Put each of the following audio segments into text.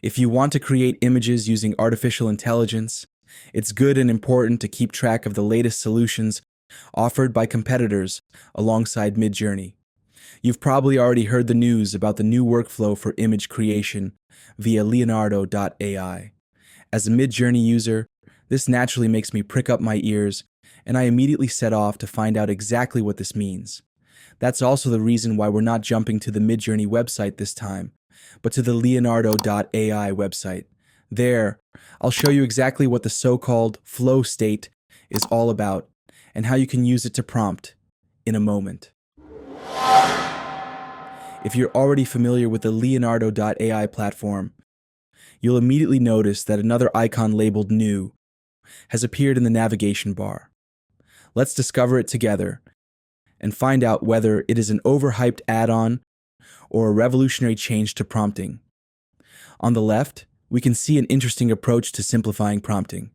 If you want to create images using artificial intelligence, it's good and important to keep track of the latest solutions offered by competitors alongside Midjourney. You've probably already heard the news about the new workflow for image creation via Leonardo.ai. As a Midjourney user, this naturally makes me prick up my ears, and I immediately set off to find out exactly what this means. That's also the reason why we're not jumping to the Midjourney website this time, but to the Leonardo.ai website. There, I'll show you exactly what the so-called flow state is all about and how you can use it to prompt in a moment. If you're already familiar with the Leonardo.ai platform, you'll immediately notice that another icon labeled New has appeared in the navigation bar. Let's discover it together and find out whether it is an overhyped add-on or a revolutionary change to prompting. On the left, we can see an interesting approach to simplifying prompting.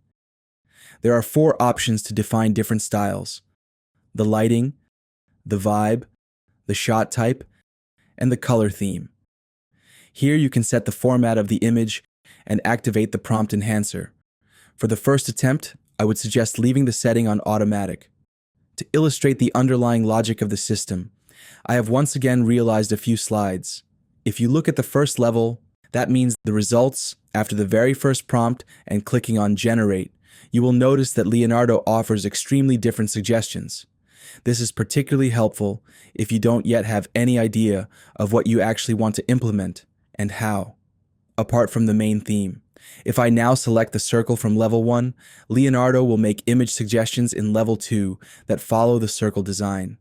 There are 4 options to define different styles: the lighting, the vibe, the shot type, and the color theme. Here you can set the format of the image and activate the prompt enhancer. For the first attempt, I would suggest leaving the setting on automatic. To illustrate the underlying logic of the system, I have once again realized a few slides. If you look at the first level, that means the results after the very first prompt and clicking on Generate, you will notice that Leonardo offers extremely different suggestions. This is particularly helpful if you don't yet have any idea of what you actually want to implement and how. Apart from the main theme, if I now select the circle from level 1, Leonardo will make image suggestions in level 2 that follow the circle design.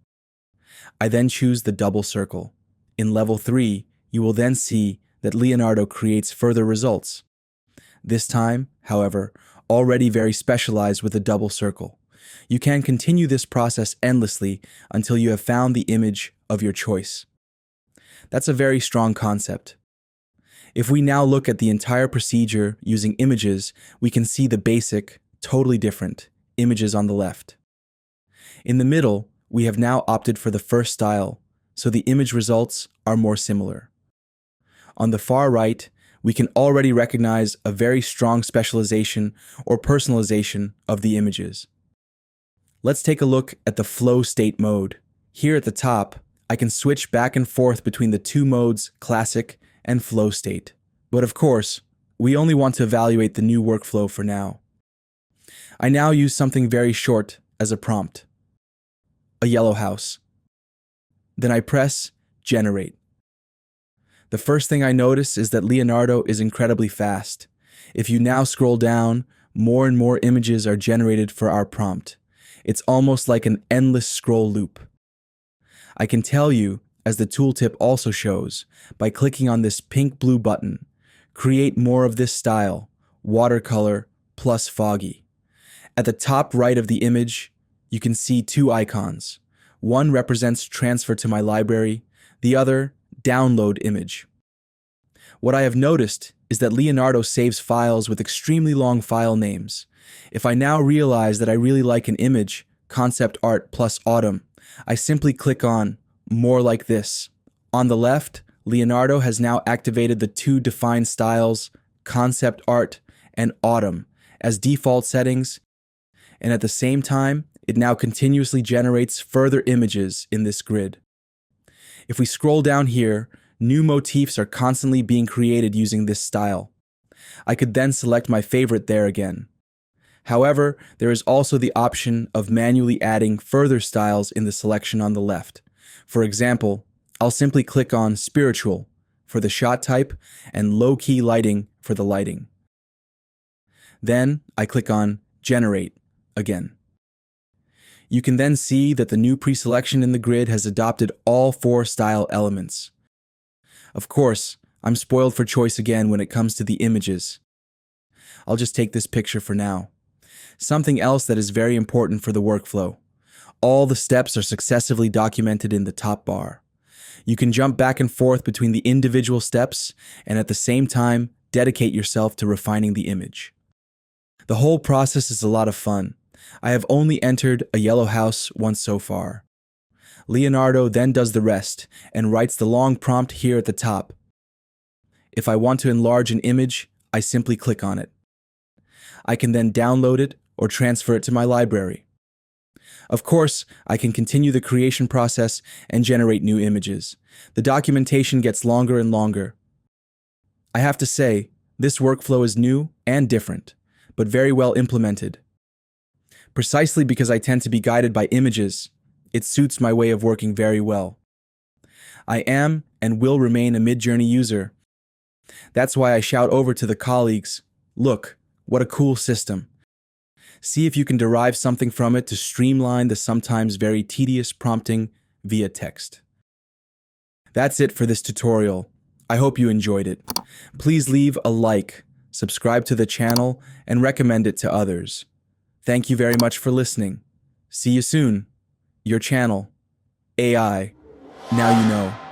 I then choose the double circle. In level 3, you will then see that Leonardo creates further results. This time, however, already very specialized with a double circle. You can continue this process endlessly until you have found the image of your choice. That's a very strong concept. If we now look at the entire procedure using images, we can see the basic, totally different images on the left. In the middle, we have now opted for the first style, so the image results are more similar. On the far right, we can already recognize a very strong specialization or personalization of the images. Let's take a look at the flow state mode. Here at the top, I can switch back and forth between the 2 modes, classic and flow state. But of course, we only want to evaluate the new workflow for now. I now use something very short as a prompt: a yellow house. Then I press Generate. The first thing I notice is that Leonardo is incredibly fast. If you now scroll down, more and more images are generated for our prompt. It's almost like an endless scroll loop. I can tell you, as the tooltip also shows, by clicking on this pink-blue button, create more of this style, watercolor plus foggy. At the top right of the image, you can see 2 icons. One represents transfer to my library, the other, download image. What I have noticed is that Leonardo saves files with extremely long file names. If I now realize that I really like an image, concept art plus autumn, I simply click on more like this. On the left, Leonardo has now activated the 2 defined styles, concept art and autumn, as default settings, and at the same time, it now continuously generates further images in this grid. If we scroll down here, new motifs are constantly being created using this style. I could then select my favorite there again. However, there is also the option of manually adding further styles in the selection on the left. For example, I'll simply click on Spiritual for the shot type and Low-Key Lighting for the lighting. Then I click on Generate again. You can then see that the new pre-selection in the grid has adopted all 4 style elements. Of course, I'm spoiled for choice again when it comes to the images. I'll just take this picture for now. Something else that is very important for the workflow: all the steps are successively documented in the top bar. You can jump back and forth between the individual steps and at the same time dedicate yourself to refining the image. The whole process is a lot of fun. I have only entered a yellow house once so far. Leonardo then does the rest and writes the long prompt here at the top. If I want to enlarge an image, I simply click on it. I can then download it or transfer it to my library. Of course, I can continue the creation process and generate new images. The documentation gets longer and longer. I have to say, this workflow is new and different, but very well implemented. Precisely because I tend to be guided by images, it suits my way of working very well. I am and will remain a Midjourney user. That's why I shout over to the colleagues, look, what a cool system. See if you can derive something from it to streamline the sometimes very tedious prompting via text. That's it for this tutorial. I hope you enjoyed it. Please leave a like, subscribe to the channel, and recommend it to others. Thank you very much for listening. See you soon. Your channel, AI. Now you know.